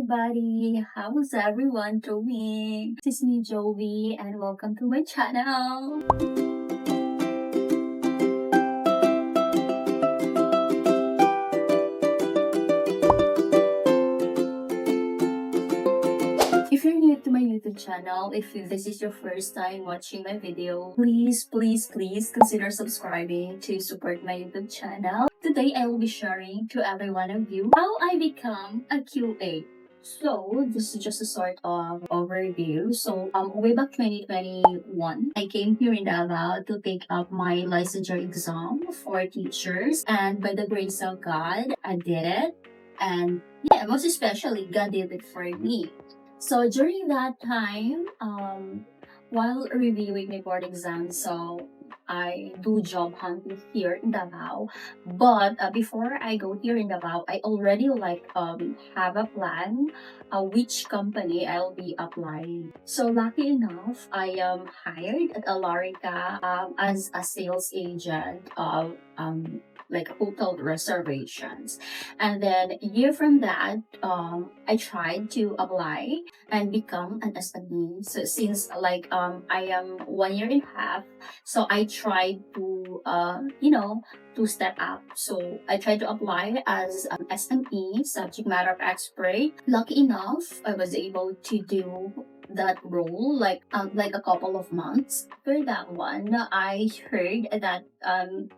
everybody! How's everyone doing? This is me, Joey, and welcome to my channel! If you're new to my YouTube channel, if this is your first time watching my video, please consider subscribing to support my YouTube channel. Today, I will be sharing to every one of you how I become a QA. So, this is just a sort of overview. So, way back 2021, I came here in Davao to take up my licensure exam for teachers. And by the grace of God, I did it. And yeah, most especially, God did it for me. So during that time, while reviewing my board exam, so I do job hunting here in Davao. But before I go here in Davao, I already have a plan which company I'll be applying. So lucky enough, I am hired at Alarica as a sales agent of hotel reservations. And then a year from that, I tried to apply and become an SME. So since I am 1 year and a half, so I tried to to step up. So I tried to apply as an SME, subject matter expert. Lucky enough, I was able to do that role like a couple of months. For that one, I heard that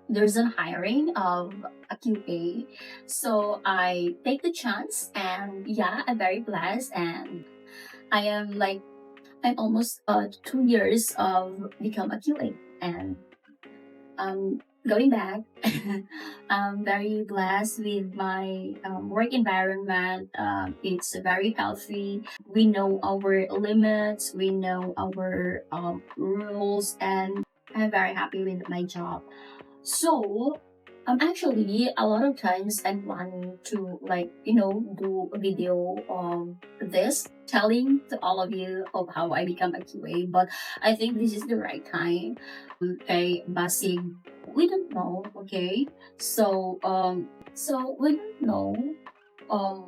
there's a hiring of a QA. So I take the chance, and yeah, I'm very blessed, and I'm almost 2 years of become a QA, and going back, I'm very blessed with my work environment. It's very healthy. We know our limits, we know our rules, and I'm very happy with my job. So, actually, a lot of times I'm planning to do a video of this, telling to all of you of how I become a QA. But I think this is the right time. Okay, basig, we don't know. Okay, so we don't know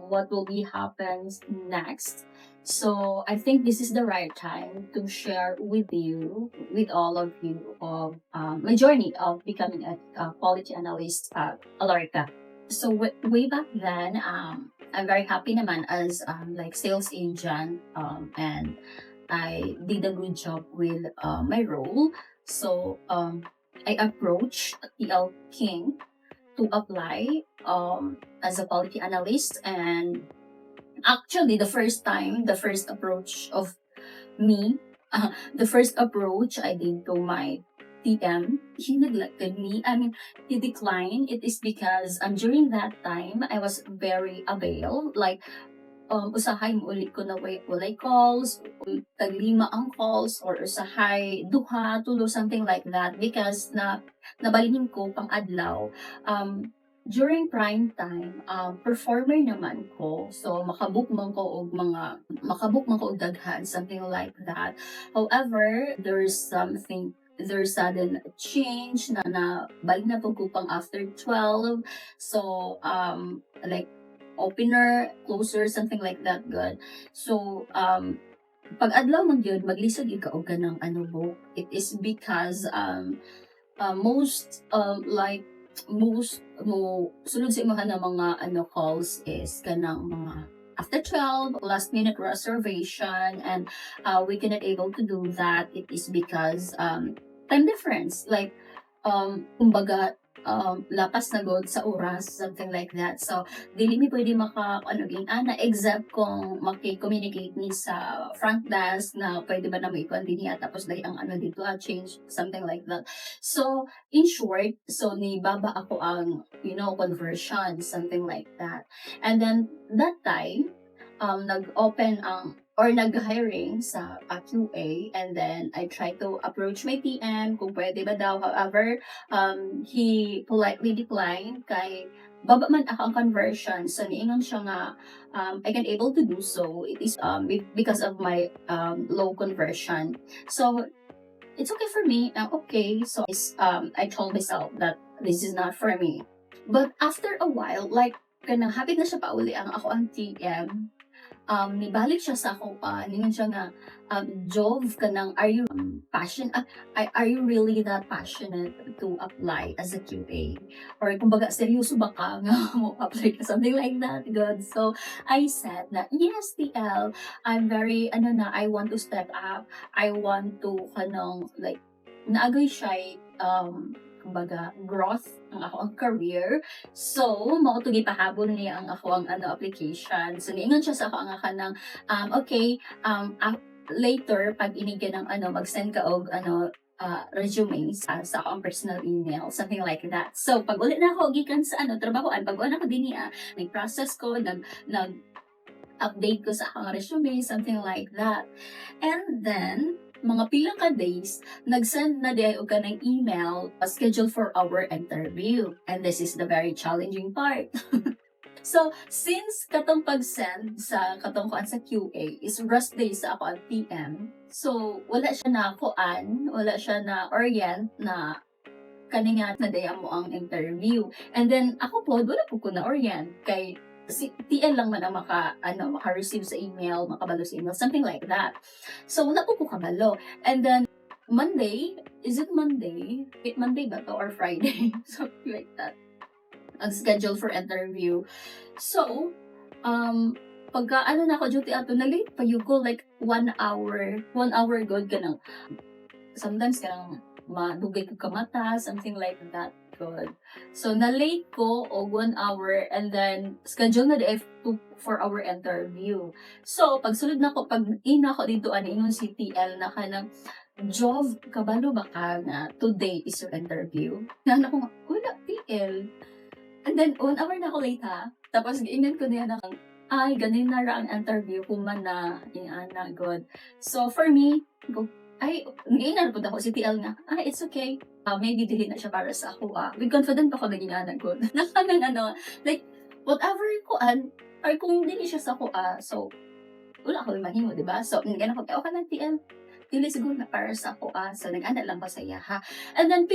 what will be happens next. So I think this is the right time to share with you, with all of you, of my journey of becoming a quality analyst at Alarica. So way back then, I'm very happy naman as sales agent, and I did a good job with my role. So I approached TL King to apply as a quality analyst. And actually, the first approach of me, the first approach I did to my TM, he neglected me. I mean, he declined. It is because during that time, I was very avail. Usahay mo ulit ko na walay calls, taglima ang calls, or usahay duha, tulo, something like that. Because nabalinin ko pang adlaw, during prime time, performer naman ko. So, makabook man ko og daghan, something like that. However, there's sudden change na balik na po ko pang after 12. So, opener, closer, something like that, good. So, pag adlaw man yun, maglisod yung ka ng book. It is because, most sunod sa imahan ng mga calls is kanang mga after 12, last minute reservation, and we cannot able to do that. It is because time difference, kumbaga lapas na god sa oras, something like that. So dili mi pwede except kung maki-communicate ni sa front desk na pwede ba na may din niya, tapos dahil ang dito change, something like that. So in short, so ni baba ako ang conversion, something like that. And then that time nag-open nag-hiring sa QA, and then I tried to approach my PM kung pwede ba daw. However, he politely declined kay baba man ako ang conversion. So niingon siya nga I can able to do so. It is because of my low conversion. So it's okay for me. Okay, so I told myself that this is not for me. But after a while, kanang hapit na siya pauli ang ako ang TM, nibalik siya sa ako ningon siya nga Jov kanang are you are you really that passionate to apply as a QA, or kumbaga seryoso ba ka nga mo apply ka, something like that, good. So I said na yes TL, I'm very I want to step up, I want to kanang like naagay siya kumbaga growth ang ako ang career. So mao to gipahabol niya ang ako ang application. So niingon siya sa ako ang kanang okay, later pag inigyan ng mag-send ka og resume sa akong personal email, something like that. So pag ulit na ako gikan sa trabahoan, pag ulit ako dinhi nag-process ko, nag update ko sa akong resume, something like that. And then mga pila ka days, nag-send na di og kanang email schedule for our interview. And this is the very challenging part. So, since katong pag-send sa katong kuan sa QA is rest day sa ako at PM, so wala siya na kuan, wala siya na orient na kaninga na daya mo ang interview. And then ako po wala po ko na orient kay si TL lang man ang maka-receive sa email, makabalo sa email, something like that. So wala po ko kabalo. And then Monday, is it Monday? Wait, Monday ba to or Friday? Something like that. Ang schedule for interview. So, pagka na ako duty ato, na-late pa yung ko like 1 hour good ka nang, sometimes ka nang madugay ka mata, something like that, good. So, na-late ko o 1 hour and then schedule na the F2 for our interview. So, pagsulod na ko, pag ina ko dito, ingon si TL na ka ng, Jov, kabalo ba ka na today is your interview? Nana ko nga, wala, TL. And then, 1 hour na ako late ha. Tapos, giingnan ko niya na ay, ganin na ra ang interview kung man na, good. So, for me, giingnan po ako si TL nga, it's okay. Maybe dili na siya para sa ako. With confident ako na ginana good. Nakanang like, whatever ko or kung dili siya sa ako, so, wala ako mahimo, diba? So, gano'n ko, okay na TL. Dili siguro na para sa ako, so nag-ana lang ko sa iya ha. And then,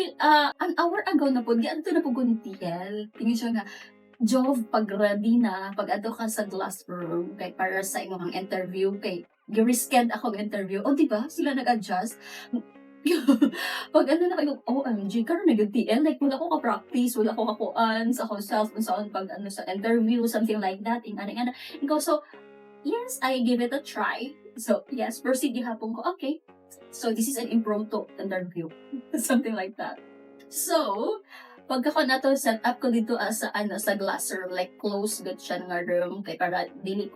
an hour ago na po, gianto na po ko ni TL. Tingin siya nga, Jov, pag ready na, pag ato ka sa glass room, kay para sa imong interview, kay gi-reschedule ako ng interview. O, diba? Sila nag-adjust. Pag na kayo, OMG, karon na yung TL, like, wala ko ka-practice, wala ko kakuan sa ako self, sa sa interview, something like that, ingana. So, yes, I give it a try. So, yes, proceed hapon ko, okay. So, this is an impromptu interview. Something like that. So, pagka ko na to set up ko dito sa glass room, like close good siya nga room kay para dili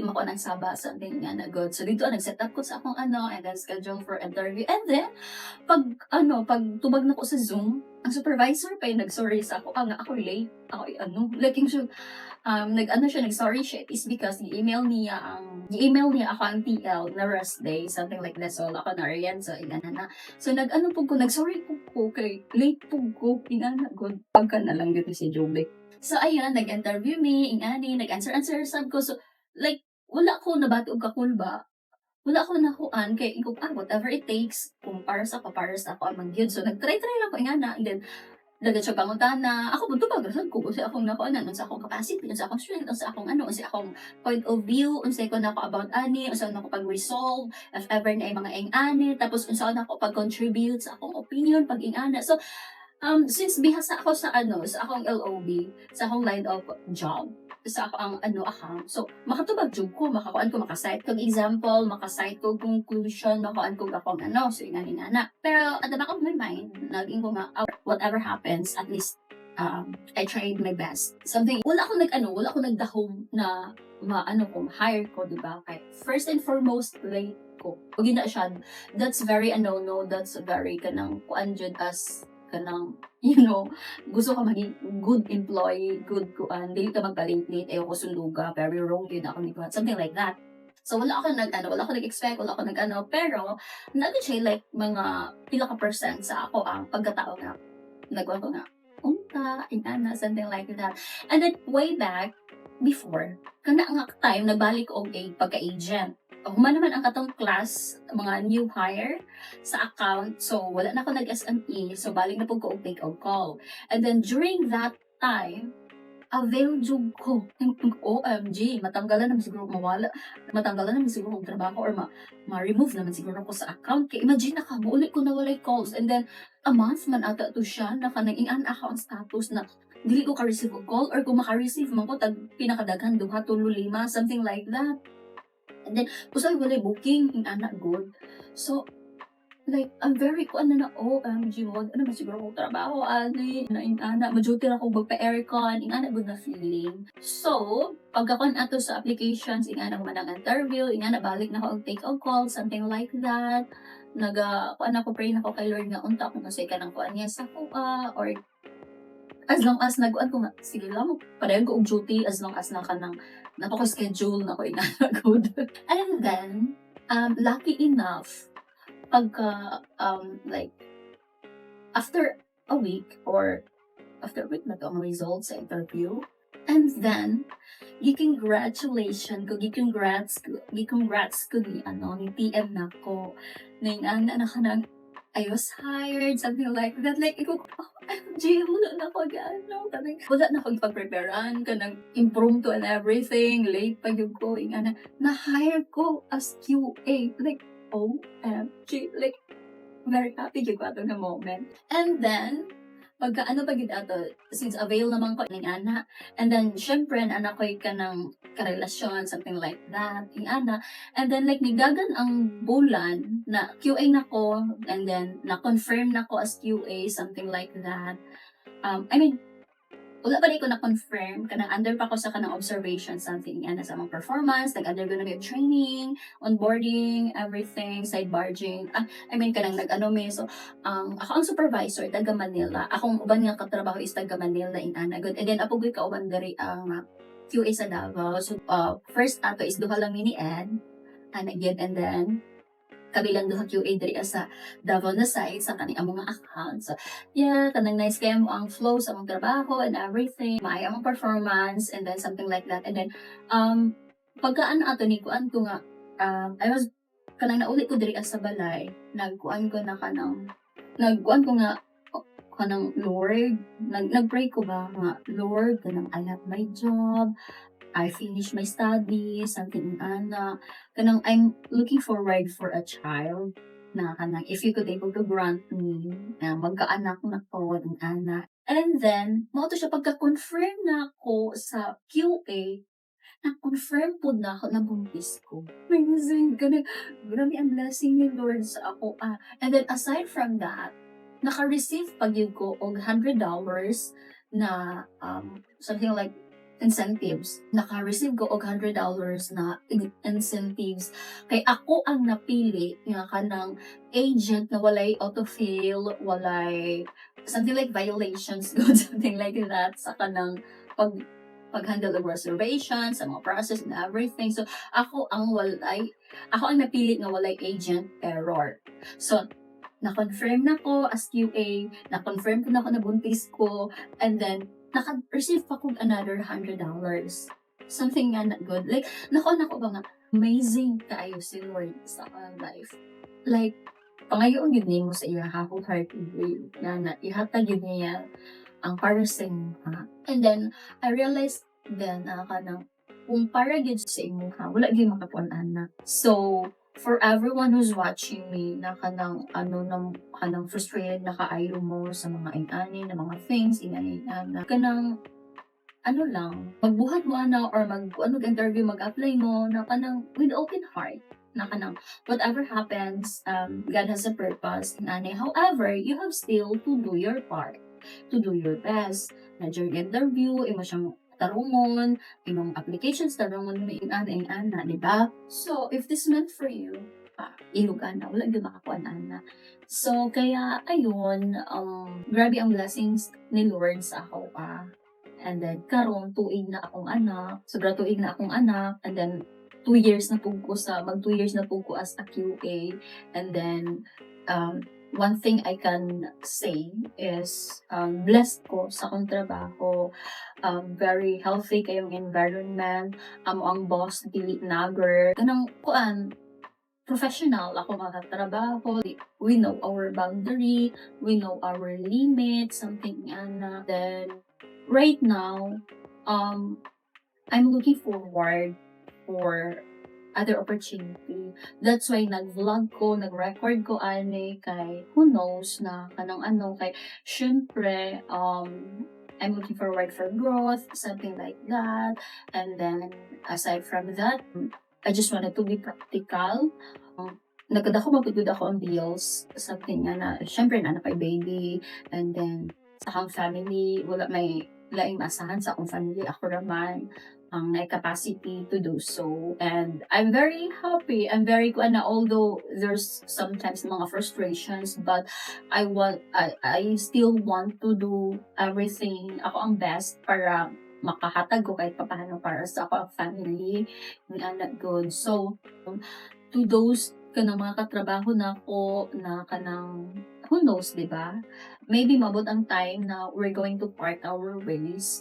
mako nang saba something nga na good. So dito nag-set up ko sa akong and then schedule for interview. And then pag tubag na ko sa Zoom, ang supervisor pa yung nag-sorry sa ako, nga ako late. Ako like yung nag-sorry siya is because i-email niya ako ang TL na rest day, something like that. So ako na riyan, so na. So nag-sorry po kay late po ko, good, pagka na lang dito si Jobe. So ayun, nag-interview me, nag-answer sab ko. So like, wala ko nabato og kakulba. Wala ko nakuan kay whatever it takes, kung para sa ako amang gyud. So nag-try lang ko ingana, and then dagat siya pangutana. Ako bunto ba gasad ko sa akong nakuan sa akong capacity, sa akong strength, sa akong sa akong point of view, unsay ko nako about unsa nako pag-resolve if ever na mga ing-ani, tapos unsa nako pag-contribute sa akong opinion pag ing-ana. So since bihasa ako sa akong LOB, sa akong line of job, sa akong account, so makatubag jud ko, makakuan ko, makasite kong example, makasite ko conclusion, makuan ko akong so ingana. Pero at the back of my mind, naging ko nga, whatever happens, at least I tried my best. Something, wala ako nagdahom na hire ko, diba? Kay first and foremost, late ko. Pag na siya, that's very no, that's very kanang kuan jud as kanang, gusto ka maging good employee, good kuan, dili ka magpa-late, ayoko sunduga, very wrong yun ako ni kuan, something like that. So wala ako nag-expect, wala ako pero naging siya like mga pila ka percent sa ako ang pagkatao nga, nagwa ko nga, unta, ingana, something like that. And then way back, before, kana nga time, nagbalik og pagka-agent. Human naman ang katong class, mga new hire sa account. So, wala na ako nag-SME. So, balik na po ko take og call. And then, during that time, avail jud ko. OMG, matanggalan naman siguro mawala, matanggalan naman siguro kong trabaho or ma-remove naman siguro ko sa account. Kaya imagine na ka, buulit ko na walay calls. And then, a month man ata to siya, naka nag-ingan ako ang status na dili ko ka-receive og call or kung maka-receive man ko, tag pinakadaghan, 2 to 5, something like that. And then, kusay walay booking, in anak good. So, like, I'm very ko na OMG, wag ano man siguro kong trabaho, ani, na ingana, majuti na akong magpa-aircon, ingana good na feeling. So, pagkakon ato sa applications, ingana ko man ang interview, ingana balik na ako og take a call, something like that. Kuan ako, pray na ko kay Lord nga unta kung say ka ng kuan niya sa kuha, or as long as nag-uan ko nga, sige lang, padayon ko og duty as long as napaka-schedule na ko ingana good. And then, lucky enough, pagka, like, after a week or after a week na ang results sa interview, and then, gi-congrats ko ni PM na ko, na yung na ka nang, I was hired, something like that, like, OMG, wala na ko wala na ko ipag-preparean, kanang impromptu and everything, late pa yung ko, na-hire ko as QA, like, OMG, like, very happy yung ato na moment. And then, pagka pagid ato, since avail naman ko ng ana, and then, syempre, anak ko ka ng karelasyon, something like that, ana, and then, like, nigagan ang bulan na QA na ko, and then, na-confirm na ko as QA, something like that. Wala pa rin ko na-confirm, kanang under pa ko sa kanang observation, something sa mga performance, nag-undergo na yung training, onboarding, everything, side barging, kanang so, ako ang supervisor, taga Manila, akong uban nga katrabaho is taga Manila, and then, apogoy ka uban dari ang QA sa Davao, so, first ato is duha lang ni Ed, and then, kabilang duha QA diri sa Davao na side sa kani mga accounts. So, yeah, kanang nice kaya mo ang flow sa mong trabaho and everything, maay ang performance, and then something like that. And then, pagkaan ato ni kuan ko nga, I was, kanang naulit ko diri sa balay, nagkuan ko nga, kanang Lord, nag-pray ko ba, nga, Lord, kanang I have my job, I finished my studies, something kanang I'm looking forward for a child na kanang if you could able to grant me na magkaanak na ko ng anak. And then, mo to siya pagka-confirm na ako sa QA, na-confirm po na ako na buntis ko. Amazing, kanang grabe ang blessing ni Lord sa ako. And then, aside from that, naka-receive pag yun ko og $100 na something like incentives. Naka-receive ko og $100 na incentives. Kay ako ang napili nga kanang agent na walay autofill, walay something like violations, something like that sa kanang pag-handle of reservations, sa mga process and everything. So, ako ang napili nga walay agent error. So, na-confirm na ko as QA, na-confirm ko na ako na buntis ko, and then, naka-receive pa kong another $100. Something nga not good. Like, nako ba nga, amazing kaayo si Lord sa life. Like, pangayoon yun niyo mo sa iya, wholeheartedly, na ihatag yun niya ang para sa inyo. And then, I realized then, kung para yun sa inyo, wala yun makapuan na. So, for everyone who's watching me, na kanang frustrated na kaayo mo sa mga ingani na mga things, kanang magbuhat mo or mag-interview, mag-apply mo, na kanang with open heart, na kanang whatever happens, God has a purpose, however, you have still to do your part, to do your best, na during interview, imo siyang tarungon, imong applications, tarungon mo ana, diba? So, if this meant for you, ilugan na, wala yung makakuan na. So, kaya, ayun, grabe ang blessings ni Lord sa ako, and then, karon tuig na akong anak, and then, 2 years na po ko as a QA, and then, one thing I can say is, blessed ko sa akong trabaho, very healthy kayong environment, ang boss, dili nagger, kanang professional ako makatrabaho, we know our boundary, we know our limits, something then, right now, I'm looking forward for other opportunity. That's why nag-vlog ko, nag-record ko ani kay who knows na kanang ano kay syempre I'm looking forward for growth, something like that. And then aside from that, I just wanted to be practical. Nagkadako mapagod ako ang bills, something nga na syempre na kay baby, and then sa akong family wala may laing maasahan sa akong family, ako raman ang may capacity to do so. And I'm very happy. I'm very kuan na although there's sometimes mga frustrations, but I still want to do everything ako ang best para makahatag ko kahit papaano para sa ako ang family ng anak good. So to those kanang mga katrabaho nako na kanang who knows, di ba? Maybe mabot ang time na we're going to part our ways.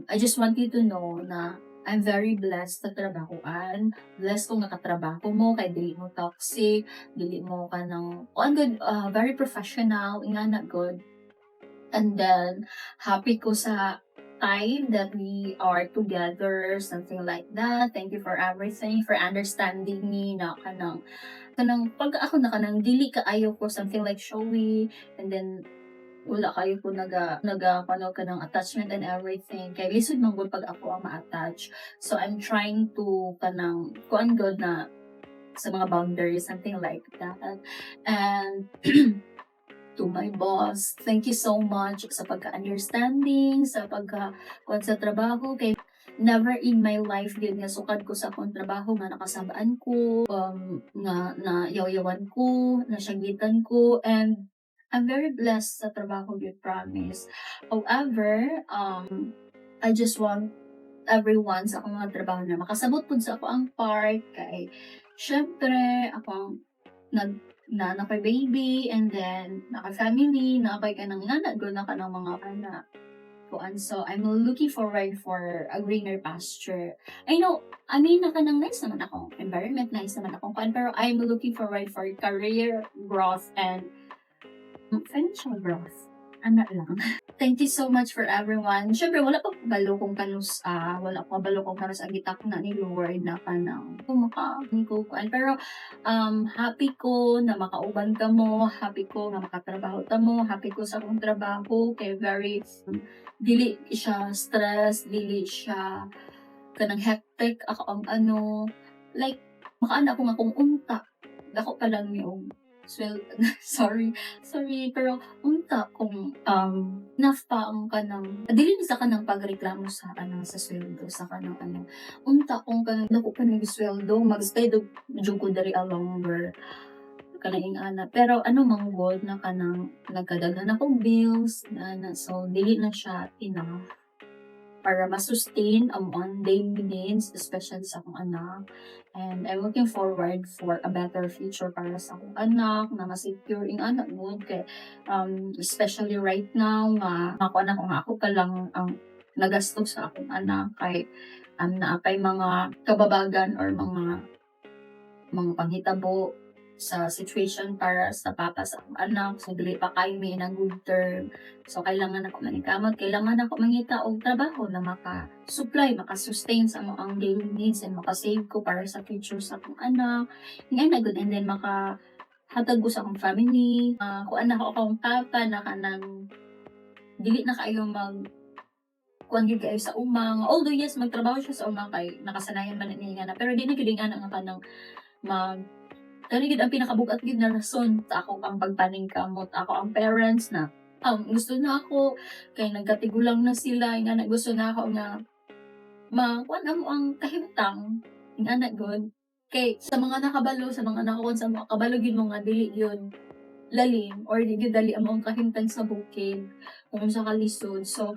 I just want you to know na I'm very blessed sa trabahoan. Blessed kung nakatrabaho mo, kay dili mo toxic, dili mo ka ng, on good, very professional, nga na good. And then, happy ko sa time that we are together, something like that. Thank you for everything, for understanding me na kanang pag ako na kanang dili kaayo ko something like showy, and then wala kayo ko pano ka ng attachment and everything kay lisod man gud pag ako ang ma-attach. So I'm trying to kanang kuan good na sa mga boundaries, something like that. And to my boss, thank you so much sa pagka-understanding, sa kuan sa trabaho kay never in my life din nga sukad ko sa akong trabaho nga nakasabaan ko, na yaw-yawan ko, nasyagitan ko, and I'm very blessed sa trabaho yun, promise. However, I just want everyone sa akong mga trabaho na makasabot po sa ako ang part kay syempre ako naka baby, and then naka family, naka ka ng anak, go na ka ng mga anak. So, I'm looking forward for a greener pasture. I know, I mean, nice naman ako. Environment, nice naman ako. Pero I'm looking forward for career growth and financial growth. Ano lang. Thank you so much for everyone. Siyempre, wala pa balo kung kanus, ang gitak na ni Lord na kanang kumakakuan. Pero, happy ko na makauban ka mo, happy ko na makatrabaho ta mo, happy ko sa akong trabaho, kay very, dili siya stress, dili siya kanang hectic, ako ang like, makaana ko nga kung unta, dako pa lang yung sorry, pero unta kung enough pa ang kanang dili ni sa kanang pagreklamo sa sa sweldo sa kanang unta kung kanang dako pa ng sweldo magstay do jud ko diri longer kanang ana, pero mang good na kanang nagkadaghan akong bills na so dili na siya enough para ma-sustain ang daily needs, especially sa akong anak. And I'm looking forward for a better future para sa akong anak, na ma-secure yung anak mo. Kay, especially right now, ako pa lang ang nagastos sa akong anak. Kay, naapay mga kababagan or mga panghitabo sa situation para sa papa sa akong anak. So, dili pa kayo may ng good term. So, kailangan ako manikamot. Kailangan ako mangita og trabaho na maka-supply, maka-sustain sa ang daily needs and maka-save ko para sa future sa akong anak. Ngayon na good. And then, maka-hatag ko sa akong family. Kung anak ako akong papa na kanang dili na kayo kuan gyud kayo sa umang. Although, yes, magtrabaho siya sa umang kay nakasanayan man niya na. Pero di na gyud nga kanang kani gid ang pinakabugat gid na rason sa ako ang pagpaningkamot. Ako ang parents na gusto na ako kay nagkatigulang na sila nga gusto na ako nga kuan mo ang kahimtang nga na good kay sa mga nakabalo sa mga nakakon sa mga kabalo gid mo nga dili yun lalim or di gyud dali ang kahimtang sa bukid kung sa kalisod. So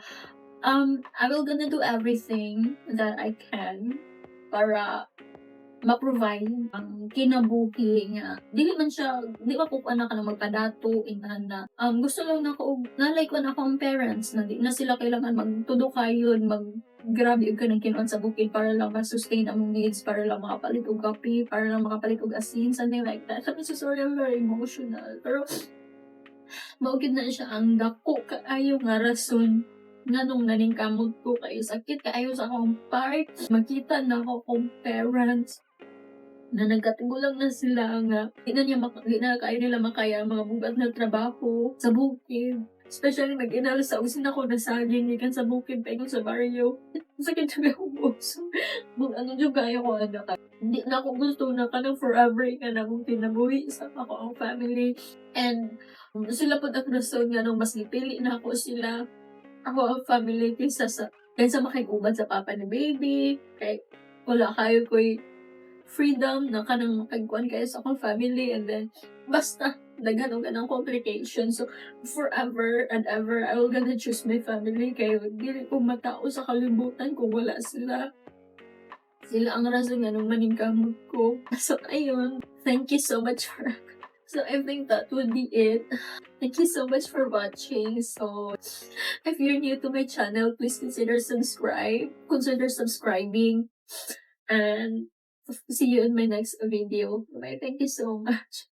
I will gonna do everything that I can para ma-provide ang kinabuhi nga dili man ko anak na magpadato inahan na gusto lang nako nalay ko na akong parents na di na sila kailangan magtudo kayon grabe og kanang kinuan sa bukid para lang ma-sustain ang needs, para lang makapalit og kape, para lang makapalit og asin, something like that. Sabi so sorry, I'm very emotional, pero maugid na siya ang dako kaayo nga rason Nganong naningkamot ko kay sakit kaayo sa akong part. Makita na ako kong parents na nagkatigulang na sila nga di na kayo nila makaya ang mga bugat na trabaho sa bukid. Especially nag-inala sa usin ako na saging ikan sa bukid pa sa barrio. Sakit sa akong puso. Kung ano yung kaya ko anak. Hindi na ako gusto na kanang forever ka na akong tinabuhi sa ako ang family. And sila po ang rason nga nung mas nipili na ako sila. Ako ang family kaysa makikubad sa papa ni baby. Kay wala kayo ko'y freedom na kanang makagkuhan kayo sa akong family and then basta daghan og ganang complications. So forever and ever I will gonna choose my family kay dili ko matao sa kalibutan kung wala sila. Sila ang rason nga nung maningkamot ko. So ayun, thank you so much for so I think that would be it. Thank you so much for watching. So if you're new to my channel, please consider subscribing and see you in my next video. Bye. Thank you so much.